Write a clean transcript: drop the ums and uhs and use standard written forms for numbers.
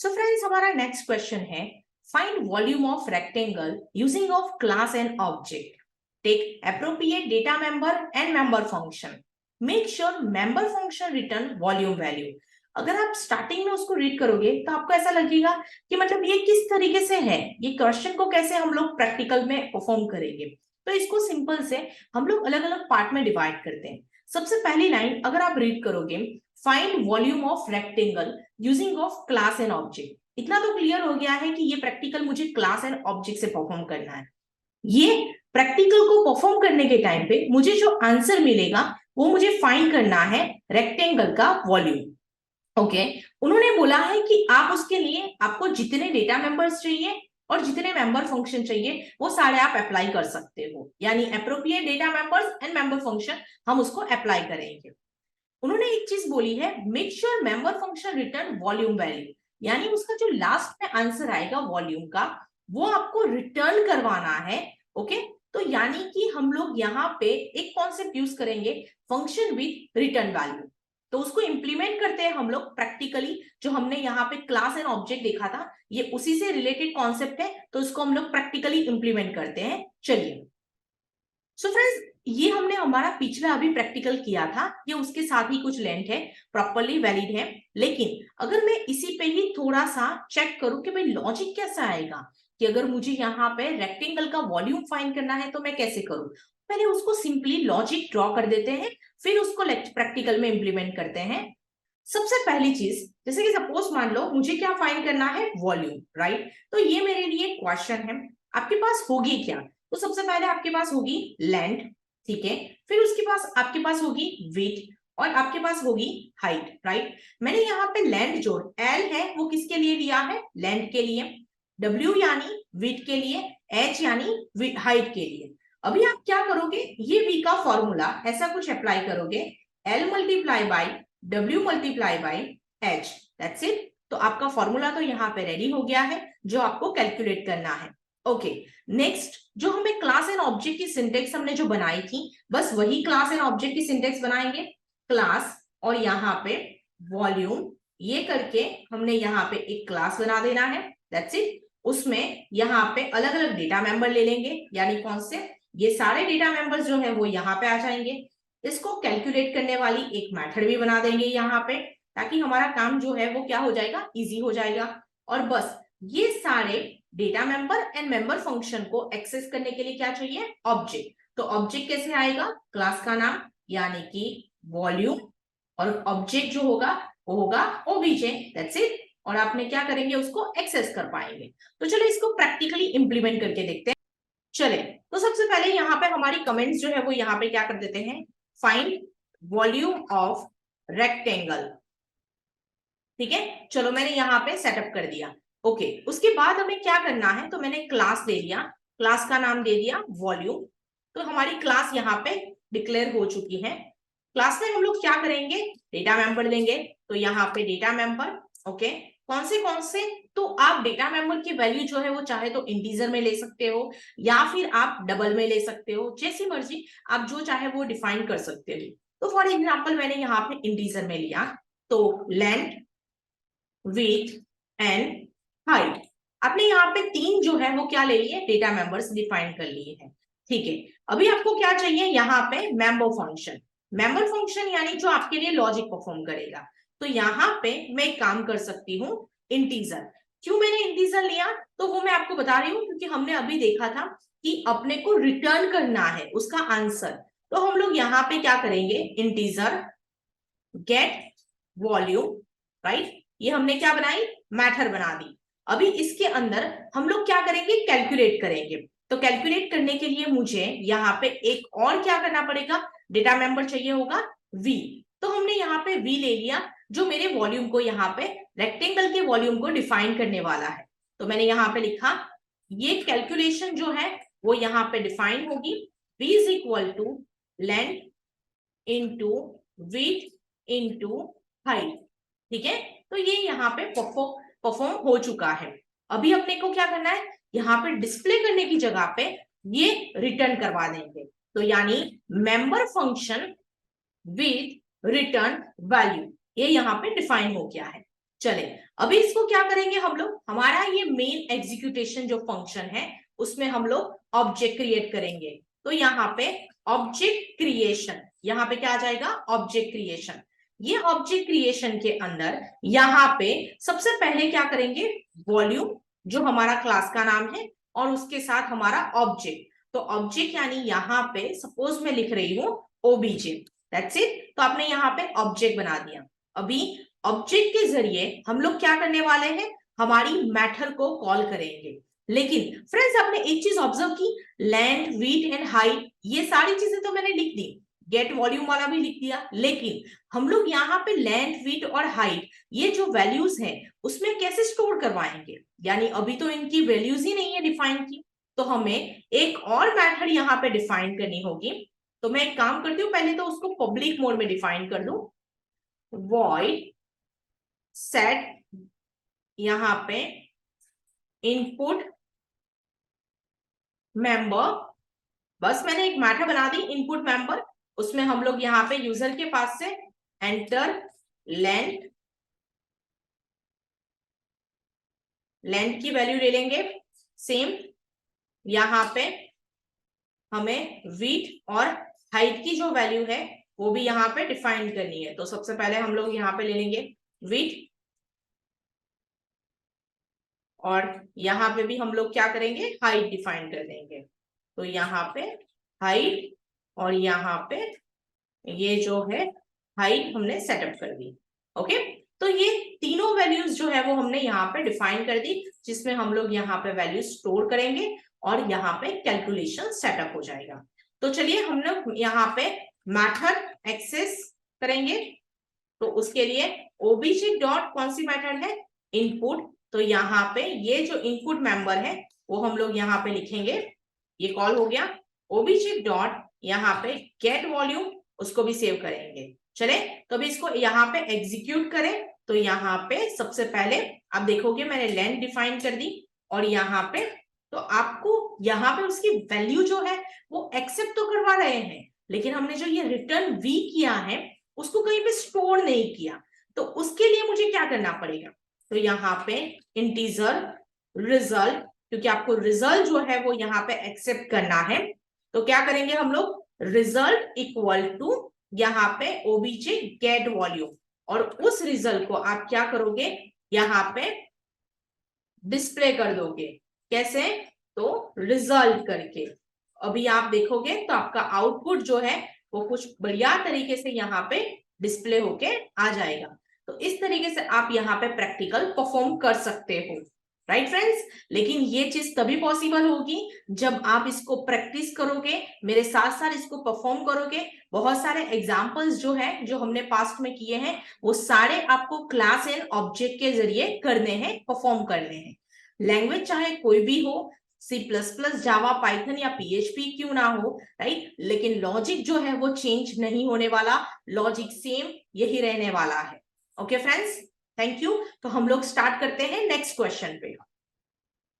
सो friends, हमारा next question है find volume of rectangle using of class and object, take appropriate data member and member function, make sure member function return volume value. अगर आप starting में उसको read करोगे तो आपको ऐसा लगेगा कि मतलब ये किस तरीके से है, ये क्वेश्चन को कैसे हम लोग प्रैक्टिकल में परफॉर्म करेंगे। तो इसको सिंपल से हम लोग अलग अलग पार्ट में डिवाइड करते हैं। सबसे पहली लाइन अगर आप रीड करोगे, find volume of rectangle using of class and object, इतना तो क्लियर हो गया है कि ये प्रैक्टिकल मुझे क्लास एंड ऑब्जेक्ट से परफॉर्म करना है। ये प्रैक्टिकल को परफॉर्म करने के टाइम पे मुझे जो आंसर मिलेगा वो मुझे फाइंड करना है रेक्टेंगल का वॉल्यूम। ओके, उन्होंने बोला है कि आप उसके लिए आपको जितने डेटा मेंबर्स चाहिए और जितने मेंबर फंक्शन चाहिए वो सारे आप अप्लाई कर सकते हो, यानी appropriate data members and member function हम उसको अप्लाई करेंगे। उन्होंने एक चीज बोली है, make sure member function return volume value, यानी उसका जो लास्ट में आंसर आएगा वॉल्यूम का वो आपको रिटर्न करवाना है। ओके, तो यानी कि हम लोग यहाँ पे एक कॉन्सेप्ट यूज करेंगे, फंक्शन विद रिटर्न वैल्यू। तो उसको इंप्लीमेंट करते हैं हम लोग प्रैक्टिकली। जो हमने यहाँ पे क्लास एंड ऑब्जेक्ट देखा था ये उसी से रिलेटेड कॉन्सेप्ट है, तो इसको हम लोग प्रैक्टिकली इंप्लीमेंट करते हैं। चलिए, सो फ्रेंड्स, ये हमने हमारा पिछला अभी प्रैक्टिकल किया था, ये उसके साथ ही कुछ लेंथ है, प्रॉपर्ली वैलिड है। लेकिन अगर मैं इसी पे ही थोड़ा सा चेक करूं कि भाई लॉजिक कैसा आएगा, कि अगर मुझे यहाँ पे रेक्टेंगल का वॉल्यूम फाइंड करना है तो मैं कैसे करूं। पहले उसको सिंपली लॉजिक ड्रॉ कर देते हैं, फिर उसको प्रैक्टिकल में इंप्लीमेंट करते हैं। सबसे पहली चीज, जैसे कि सपोज मान लो मुझे क्या फाइंड करना है, वॉल्यूम, राइट। तो ये मेरे लिए क्वेश्चन है, आपके पास होगी क्या। तो सबसे पहले आपके पास होगी लेंथ, ठीक है, फिर उसके पास आपके पास होगी विड्थ और आपके पास होगी हाइट, राइट। मैंने यहाँ पे लेंथ जो एल है वो किसके लिए लिया है, लेंथ के लिए, डब्ल्यू यानी विड्थ के लिए, एच यानी हाइट के लिए। अभी आप क्या करोगे, ये वी का फॉर्मूला ऐसा कुछ अप्लाई करोगे, L multiply by W multiply by H, that's it. तो आपका फॉर्मूला तो यहाँ पे रेडी हो गया है जो आपको कैलकुलेट करना है। ओके, नेक्स्ट जो हमें क्लास एंड ऑब्जेक्ट की सिंटेक्स हमने जो बनाई थी, बस वही क्लास एंड ऑब्जेक्ट की सिंटेक्स बनाएंगे। क्लास और यहाँ पे वॉल्यूम, ये करके हमने यहाँ पे एक क्लास बना देना है, दैट्स इट। उसमें यहाँ पे अलग अलग डेटा मेंबर ले लेंगे, यानी कौन से, ये सारे डेटा मेंबर्स जो है वो यहाँ पे आ जाएंगे। इसको कैलकुलेट करने वाली एक मेथड भी बना देंगे यहाँ पे, ताकि हमारा काम जो है वो क्या हो जाएगा, इजी हो जाएगा। और बस ये सारे data member and member function को एक्सेस करने के लिए क्या चाहिए, ऑब्जेक्ट। तो ऑब्जेक्ट कैसे आएगा, क्लास का नाम यानी कि वॉल्यूम, और ऑब्जेक्ट जो होगा वो होगा ओबीजे, दैट्स इट। और आपने क्या करेंगे, उसको एक्सेस कर पाएंगे। तो चलो इसको प्रैक्टिकली इंप्लीमेंट करके देखते हैं। चले, तो सबसे पहले यहाँ पे हमारी कमेंट्स जो है वो यहाँ पे क्या कर देते हैं, फाइंड वॉल्यूम ऑफ रेक्टेंगल, ठीक है। चलो मैंने यहाँ पे सेटअप कर दिया। ओके, उसके बाद हमें क्या करना है, तो मैंने क्लास दे दिया, क्लास का नाम दे दिया वॉल्यूम। तो हमारी क्लास यहाँ पे डिक्लेयर हो चुकी है। क्लास में हम लोग क्या करेंगे, डेटा मेंबर लेंगे। तो यहाँ पे डेटा मेंबर, ओके, कौन से, तो आप डेटा मेंबर की वैल्यू जो है वो चाहे तो इंटीजर में ले सकते हो या फिर आप डबल में ले सकते हो, जैसी मर्जी आप जो चाहे वो डिफाइन कर सकते हो। तो फॉर एग्जाम्पल मैंने यहाँ पे इंटीजर में लिया, तो लेंथ, विड्थ एंड हाइट, आपने यहाँ पे तीन जो है वो क्या ले लिए, डेटा मेंबर्स डिफाइन कर लिए हैं, ठीक है। अभी आपको क्या चाहिए, यहाँ पे मेंबर फंक्शन, मेंबर फंक्शन यानी जो आपके लिए लॉजिक परफॉर्म करेगा। तो यहाँ पे मैं एक काम कर सकती हूँ, इंटीजर। क्यों मैंने इंटीजर लिया, तो वो मैं आपको बता रही हूँ, क्योंकि हमने अभी देखा था कि अपने को रिटर्न करना है उसका आंसर। तो हम लोग यहाँ पे क्या करेंगे, इंटीजर गेट वॉल्यूम, राइट, ये हमने क्या बनाई, मैथड बना दी। अभी इसके अंदर हम लोग क्या करेंगे, कैलकुलेट करेंगे। तो कैलकुलेट करने के लिए मुझे यहाँ पे एक और क्या करना पड़ेगा, डेटा मेंबर चाहिए होगा v। तो हमने यहाँ पे v ले लिया, जो मेरे वॉल्यूम को यहाँ पे रेक्टेंगल के वॉल्यूम को डिफाइन करने वाला है। तो मैंने यहाँ पे लिखा, ये कैलकुलेशन जो है वो यहाँ पे डिफाइन होगी, v is equal to length into width into height, ठीक है। तो ये यहाँ पे परफॉर्म हो चुका है। अभी अपने को क्या करना है, यहाँ पे डिस्प्ले करने की जगह पे ये रिटर्न करवा देंगे। तो यानी member function with return value, ये यहाँ पे डिफाइन हो गया है। चले अभी इसको क्या करेंगे हम लोग, हमारा ये मेन एग्जीक्यूटेशन जो फंक्शन है उसमें हम लोग ऑब्जेक्ट क्रिएट करेंगे। तो यहाँ पे ऑब्जेक्ट क्रिएशन, यहाँ पे क्या आ जाएगा, ऑब्जेक्ट क्रिएशन। ये ऑब्जेक्ट क्रिएशन के अंदर यहाँ पे सबसे पहले क्या करेंगे, वॉल्यूम जो हमारा क्लास का नाम है और उसके साथ हमारा ऑब्जेक्ट। तो ऑब्जेक्ट यानी यहाँ पे सपोज मैं लिख रही हूँ ओबीजे, दैट्स इट। तो आपने यहाँ पे ऑब्जेक्ट बना दिया। अभी ऑब्जेक्ट के जरिए हम लोग क्या करने वाले हैं, हमारी मेथड को कॉल करेंगे। लेकिन फ्रेंड्स आपने एक चीज ऑब्जर्व की, लेंथ, विड्थ एंड हाइट, ये सारी चीजें तो मैंने लिख दी, गेट वॉल्यूम वाला भी लिख दिया, लेकिन हम लोग यहाँ पे लेंथ, विड्थ और हाइट ये जो वैल्यूज हैं उसमें कैसे स्टोर करवाएंगे, यानी अभी तो इनकी वैल्यूज ही नहीं है डिफाइन की। तो हमें एक और मेथड यहाँ पे डिफाइन करनी होगी। तो मैं एक काम करती हूँ, पहले तो उसको पब्लिक मोड में डिफाइन कर दूं, void set यहाँ पे इनपुट मेंबर, बस मैंने एक मेथड बना दी इनपुट मेंबर, उसमें हम लोग यहाँ पे यूजर के पास से एंटर लेंथ, लेंथ की वैल्यू ले लेंगे सेम, यहाँ पे हमें विड्थ और हाइट की जो वैल्यू है वो भी यहाँ पे डिफाइन करनी है। तो सबसे पहले हम लोग यहाँ पे ले लेंगे विड्थ, और यहाँ पे भी हम लोग क्या करेंगे, हाइट डिफाइन कर देंगे। तो यहाँ पे हाइट और यहाँ पे ये जो है हाइट हमने सेटअप कर दी। ओके, तो ये तीनों वैल्यूज जो है वो हमने यहाँ पे डिफाइन कर दी, जिसमें हम लोग यहाँ पे वैल्यू स्टोर करेंगे और यहाँ पे कैलकुलेशन सेटअप हो जाएगा। तो चलिए हम लोग यहाँ पे मेथड एक्सेस करेंगे। तो उसके लिए ओबीजे डॉट कौन सी मेथड है, इनपुट। तो यहाँ पे ये जो इनपुट मेंबर है वो हम लोग यहाँ पे लिखेंगे, ये कॉल हो गया। ओबीजे डॉट यहाँ पे गेट वॉल्यूम, उसको भी सेव करेंगे। चले तो अभी इसको यहाँ पे एग्जीक्यूट करें। तो यहाँ पे सबसे पहले आप देखोगे मैंने लेंथ डिफाइन कर दी, और यहाँ पे तो आपको यहाँ पे उसकी वैल्यू जो है वो एक्सेप्ट तो करवा रहे हैं, लेकिन हमने जो ये रिटर्न वी किया है उसको कहीं पे स्टोर नहीं किया। तो उसके लिए मुझे क्या करना पड़ेगा, तो यहाँ पे इंटीजर रिजल्ट, क्योंकि आपको रिजल्ट जो है वो यहाँ पे एक्सेप्ट करना है, तो क्या करेंगे हम लोग, रिजल्ट इक्वल टू यहाँ पे ओबीजे गेट वॉल्यूम, और उस रिजल्ट को आप क्या करोगे, यहाँ पे डिस्प्ले कर दोगे। कैसे, तो रिजल्ट करके। अभी आप देखोगे तो आपका आउटपुट जो है वो कुछ बढ़िया तरीके से यहाँ पे डिस्प्ले होके आ जाएगा। तो इस तरीके से आप यहाँ पे प्रैक्टिकल परफॉर्म कर सकते हो, राइट फ्रेंड्स। लेकिन ये चीज तभी पॉसिबल होगी जब आप इसको प्रैक्टिस करोगे, मेरे साथ साथ इसको परफॉर्म करोगे। बहुत सारे एग्जांपल्स जो है जो हमने पास्ट में किए हैं वो सारे आपको क्लास एंड ऑब्जेक्ट के जरिए करने हैं, परफॉर्म करने हैं। लैंग्वेज चाहे कोई भी हो, C++, जावा, पाइथन या PHP क्यों ना हो, राइट, लेकिन लॉजिक जो है वो चेंज नहीं होने वाला, लॉजिक सेम यही रहने वाला है। Okay friends, thank you. तो हम लोग स्टार्ट करते हैं नेक्स्ट क्वेश्चन पे।